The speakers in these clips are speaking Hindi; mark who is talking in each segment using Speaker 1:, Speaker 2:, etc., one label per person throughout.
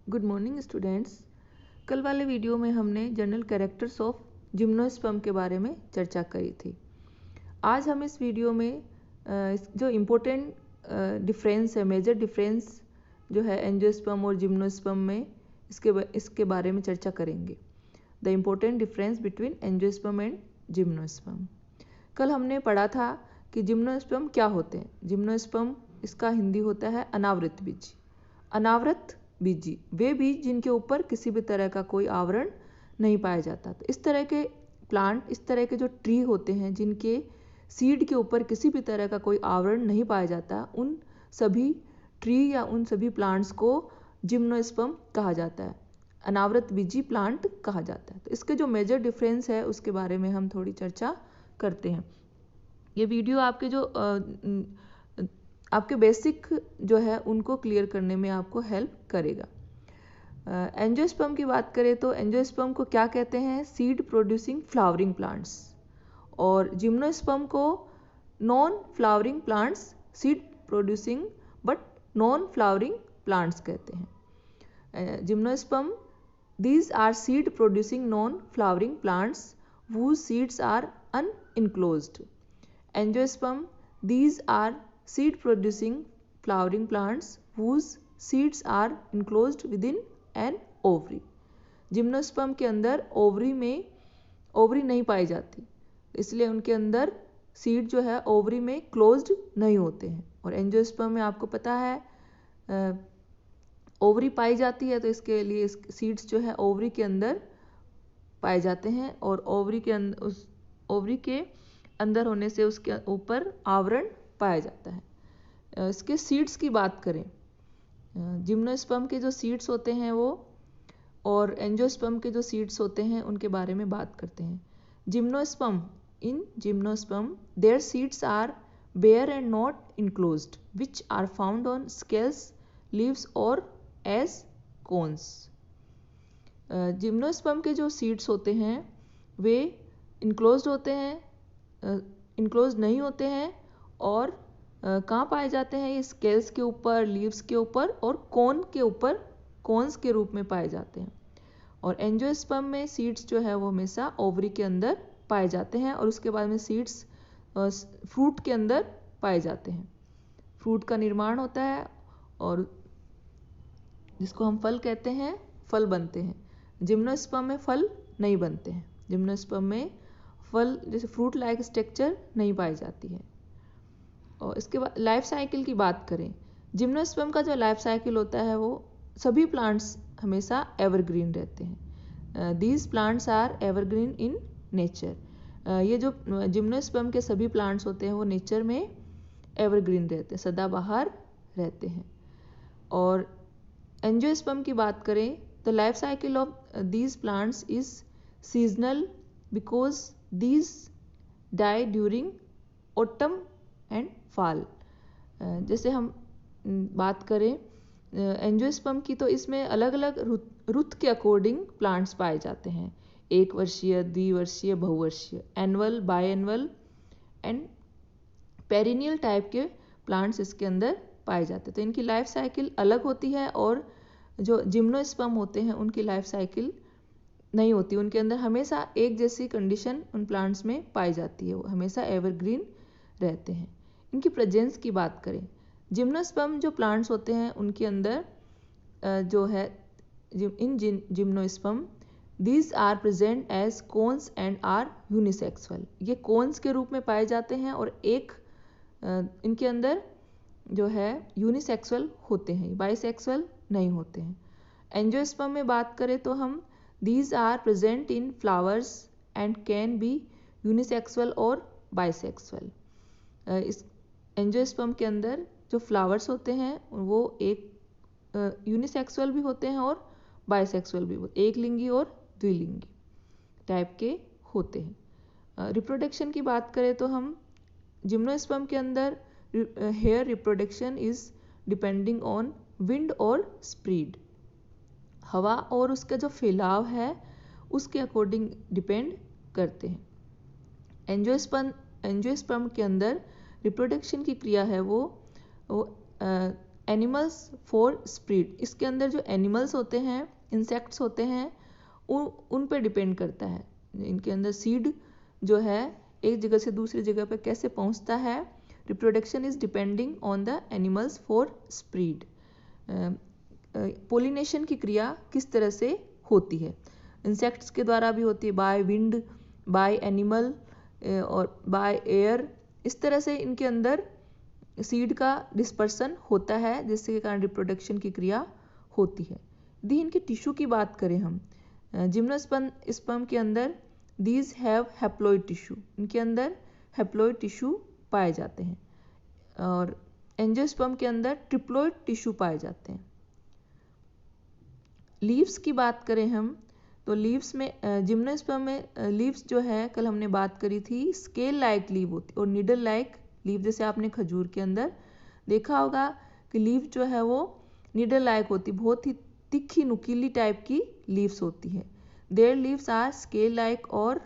Speaker 1: Good morning students. कल वाले वीडियो में हमने जनरल कैरेक्टर्स ऑफ जिम्नोस्पर्म के बारे में चर्चा करी थी। आज हम इस वीडियो में जो इम्पोर्टेंट डिफरेंस है, मेजर डिफरेंस जो है एंजियोस्पर्म और जिम्नोस्पर्म में, इसके बारे में चर्चा करेंगे। The important difference between angiosperm and gymnosperm. कल हमने पढ़ा था कि जिम्नोस्पर्म क्या होते हैं। जिम्नोस्पर्म इसका हिंदी होता है अनावृत बीज। अनावृत बीजी वे बीज जिनके ऊपर किसी भी तरह का कोई आवरण नहीं पाया जाता। तो इस तरह के प्लांट, इस तरह के जो ट्री होते हैं जिनके सीड के ऊपर किसी भी तरह का कोई आवरण नहीं पाया जाता, उन सभी ट्री या उन सभी प्लांट्स को जिम्नोस्पर्म कहा जाता है, अनावृत बीजी प्लांट कहा जाता है। तो इसके जो मेजर डिफरेंस है उसके बारे में हम थोड़ी चर्चा करते हैं। ये वीडियो आपके बेसिक जो है उनको क्लियर करने में आपको हेल्प करेगा। एंजियोस्पर्म की बात करें तो एंजियोस्पर्म को क्या कहते हैं? Seed producing flowering plants. और जिम्नोस्पर्म को non flowering plants, seed producing but non flowering plants कहते हैं। Gymnosperm these are seed producing non flowering plants whose seeds are unenclosed. Angiosperm, these are seed producing flowering plants whose seeds are enclosed within an ovary. Gymnosperm के अंदर ओवरी नहीं पाई जाती, इसलिए उनके अंदर सीड जो है ओवरी में क्लोज्ड नहीं होते हैं। और एंजियोस्पर्म में आपको पता है ओवरी पाई जाती है, तो इसके लिए सीड्स जो है ओवरी के अंदर पाए जाते हैं और उस ओवरी के अंदर होने से उसके ऊपर आवरण पाया जाता है। इसके सीड्स की बात करें, जिम्नोस्पर्म के जो सीड्स होते हैं वो और एंजियोस्पर्म के जो सीड्स होते हैं उनके बारे में बात करते हैं। In gymnosperm their seeds are bare and not enclosed, which are found on scales, leaves or as cones. Gymnosperm के जो सीड्स होते हैं वे इनक्लोज्ड होते हैं, इनक्लोज्ड नहीं होते हैं और कहाँ पाए जाते हैं? ये स्केल्स के ऊपर, लीव्स के ऊपर और कोन के ऊपर, कोन्स के रूप में पाए जाते हैं। और एंजियोस्पर्म में सीड्स जो है वो हमेशा ओवरी के अंदर पाए जाते हैं और उसके बाद में सीड्स फ्रूट के अंदर पाए जाते हैं। फ्रूट का निर्माण होता है और जिसको हम फल कहते हैं, फल बनते हैं। जिम्नोस्पर्म में फल नहीं बनते हैं। जिम्नोस्पर्म में फल जैसे फ्रूट लाइक स्ट्रक्चर नहीं पाई जाती है। और इसके बाद लाइफ साइकिल की बात करें, जिम्नोस्पर्म का जो लाइफ साइकिल होता है वो सभी प्लांट्स हमेशा एवरग्रीन रहते हैं। These plants are evergreen in nature. ये जो जिम्नोस्पर्म के सभी प्लांट्स होते हैं वो नेचर में एवरग्रीन रहते हैं, सदाबहार रहते हैं। और एंजियोस्पर्म की बात करें, the life cycle of these plants is seasonal because these die during autumn and fall. जैसे हम बात करें एंजियोस्पर्म की, तो इसमें अलग अलग रुत के अकॉर्डिंग प्लांट्स पाए जाते हैं। एक वर्षीय, द्विवर्षीय, बहुवर्षीय, annual, biannual and perennial type के प्लांट्स इसके अंदर पाए जाते हैं। तो इनकी लाइफ साइकिल अलग होती है और जो जिम्नोस्पर्म होते हैं उनकी लाइफ साइकिल नहीं होती। उनके अंदर हमेशा एक जैसी कंडीशन उन प्लांट्स में पाई जाती है, वो हमेशा एवरग्रीन रहते हैं। इनकी प्रेजेंस की बात करें, जिम्नोस्पर्म जो प्लांट्स होते हैं उनके अंदर जो है in gymnosperm these are present as cones and are unisexual. ये कोन्स के रूप में पाए जाते हैं और एक इनके अंदर जो है यूनिसेक्सुअल होते हैं, बाइसेक्सुअल नहीं होते हैं। एंजियोस्पर्म में बात करें तो हम these are present in flowers and can be unisexual और बाइसेक्सुअल। इस एंजियोस्पर्म के अंदर जो फ्लावर्स होते हैं वो एक यूनिसेक्सुअल भी होते हैं और बाइसेक्सुअल भी होते हैं, एक लिंगी और द्विलिंगी टाइप के होते हैं। रिप्रोडक्शन की बात करें तो हम जिम्नोस्पर्म के अंदर here reproduction is depending on wind और स्प्रीड। हवा और उसका जो फैलाव है उसके अकॉर्डिंग डिपेंड करते हैं। एंजियोस्पर्म के अंदर रिप्रोडक्शन की क्रिया है वो एनिमल्स फॉर स्प्रीड, इसके अंदर जो एनिमल्स होते हैं, इंसेक्ट्स होते हैं, उन पे डिपेंड करता है। इनके अंदर सीड जो है एक जगह से दूसरी जगह पे कैसे पहुंचता है। Reproduction is depending on the animals for spread. Pollination की क्रिया किस तरह से होती है, इंसेक्ट्स के द्वारा भी होती है, बाय विंड, बाय एनिमल और बाय एयर। इस तरह से इनके अंदर सीड का डिस्पर्सन होता है, जिसके कारण रिप्रोडक्शन की क्रिया होती है। यदि इनके टिश्यू की बात करें हम, जिम्नोस्पर्म के अंदर दीज हैव हैप्लॉइड टिश्यू, इनके अंदर हैप्लॉइड टिश्यू पाए जाते हैं, और एंजियोस्पर्म के अंदर ट्रिप्लॉइड टिश्यू पाए जाते हैं। लीव्स की बात करें हम तो लीव्स में, जिम्नोस्पर्म में लीव्स जो है कल हमने बात करी थी, स्केल लाइक लीव होती और नीडल लाइक लीव, जैसे आपने खजूर के अंदर देखा होगा कि लीव जो है वो नीडल लाइक होती, बहुत ही तिखी नुकीली टाइप की लीव्स होती है। Their leaves are scale like और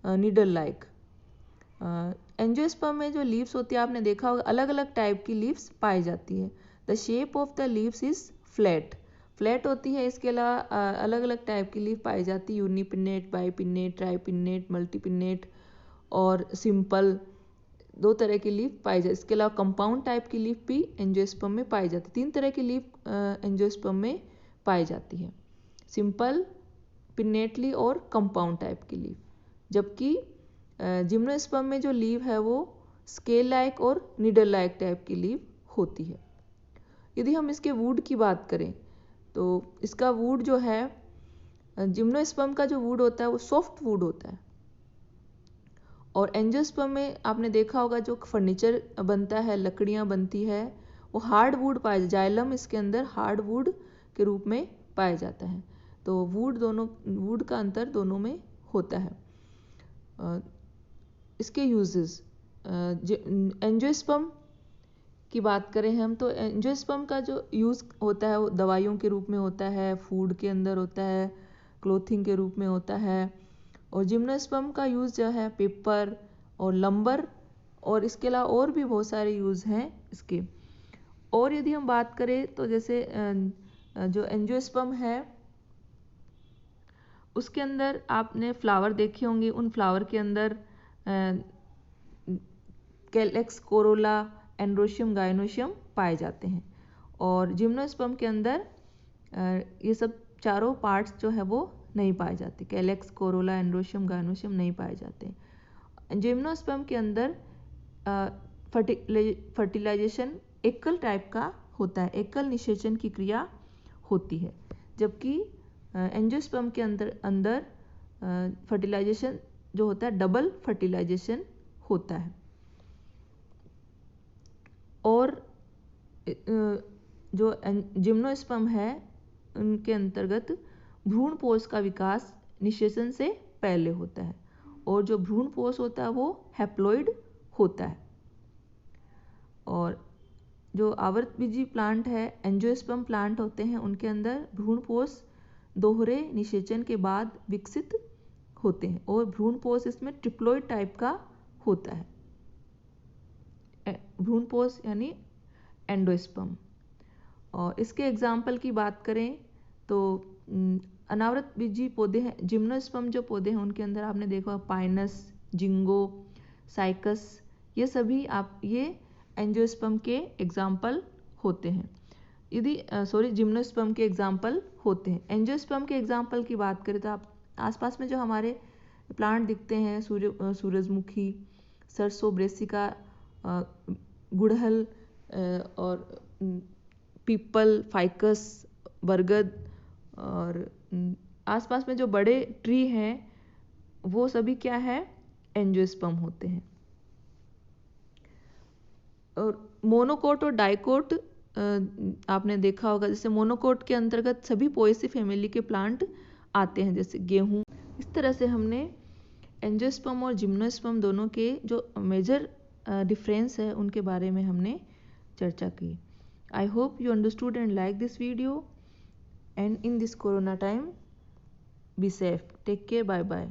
Speaker 1: नीडल लाइक। एंजियोस्पर्म में जो लीव्स होती है आपने देखा होगा अलग अलग टाइप की लीव्स पाई जाती है। The shape of the leaves is flat, flat होती है। इसके अलावा अलग अलग टाइप की लीफ पाई जाती है, यूनिपिन्नेट, बाईपिन्नेट, ट्राईपिन्नेट, मल्टीपिन्नेट और सिंपल, 2 तरह की लीफ पाई जाती है। इसके अलावा कंपाउंड टाइप की लीफ भी एंजियोस्पर्म में पाई जाती है। 3 तरह की लीफ एंजियोस्पर्म में पाई जाती है, सिंपल, पिन्नेटली और कंपाउंड टाइप की लीफ। जबकि जिम्नोस्पर्म में जो लीव है वो स्केल लाइक और नीडल लाइक टाइप की लीव होती है। यदि हम इसके वुड की बात करें तो इसका वुड जो है, जिम्नोस्पर्म का जो वुड होता है वो सॉफ्ट वुड होता है, और एंजियोस्पर्म में आपने देखा होगा जो फर्नीचर बनता है, लकड़ियां बनती है, वो हार्ड वुड पाया जाता है। जाइलम इसके अंदर हार्ड वुड के रूप में पाया जाता है। तो वुड का अंतर दोनों में होता है। इसके यूजेस, एंजियोस्पर्म की बात करें हम तो एंजियोस्पर्म का जो यूज़ होता है वो दवाइयों के रूप में होता है, फूड के अंदर होता है, क्लोथिंग के रूप में होता है। और जिम्नोस्पर्म का यूज़ जो है पेपर और लंबर, और इसके अलावा और भी बहुत सारे यूज़ हैं इसके। और यदि हम बात करें तो जैसे जो एंजियोस्पर्म है उसके अंदर आपने फ्लावर देखे होंगे, उन फ्लावर के अंदर कैलेक्स, कोरोला, एंड्रोशियम, गाइनोशियम पाए जाते हैं। और जिम्नोस्पर्म के अंदर ये सब चारों पार्ट्स जो है वो नहीं पाए जाते, कैलेक्स, कोरोला, एंड्रोशियम, गाइनोशियम नहीं पाए जाते। जिम्नोस्पर्म के अंदर फर्टिलाइजेशन एकल टाइप का होता है, एकल निषेचन की क्रिया होती है। जबकि एंजियोस्पर्म के अंदर फर्टिलाइजेशन जो होता है डबल फर्टिलाइजेशन होता है। और जो जिम्नोस्पर्म है उनके अंतर्गत भ्रूणपोष का विकास निषेचन से पहले होता है, और जो भ्रूणपोष होता है वो हैप्लॉइड होता है। और जो आवर्तबीजी प्लांट है, एंजियोस्पर्म प्लांट होते हैं, उनके अंदर भ्रूणपोष दोहरे निषेचन के बाद विकसित होते हैं, और भ्रूणपोष इसमें ट्रिप्लॉइड टाइप का होता है। भ्रूणपोष यानी एंडोस्पर्म। और इसके एग्जाम्पल की बात करें तो अनावृत बीजी पौधे हैं, जिम्नोस्पर्म जो पौधे हैं उनके अंदर आपने देखा पाइनस, जिंगो, साइकस, ये सभी ये एंजियोस्पर्म के एग्जाम्पल होते हैं। जिम्नोस्पर्म के एग्जाम्पल होते हैं। एंजियोस्पर्म के एग्जाम्पल की बात करें तो आप आसपास में जो हमारे प्लांट दिखते हैं, सूरजमुखी, सरसों, ब्रेसिका, गुड़हल और पीपल, फाइकस, बरगद, और आसपास में जो बड़े ट्री हैं वो सभी क्या है, एंजियोस्पर्म होते हैं। और मोनोकोट और डाइकोट आपने देखा होगा, जैसे मोनोकोट के अंतर्गत सभी पोएसी फैमिली के प्लांट आते हैं, जैसे गेहूं। इस तरह से हमने एंजियोस्पर्म और जिम्नोस्पर्म दोनों के जो मेजर डिफरेंस है उनके बारे में हमने चर्चा की। I hope you understood and like this video, and in this corona time be safe, take care, bye bye.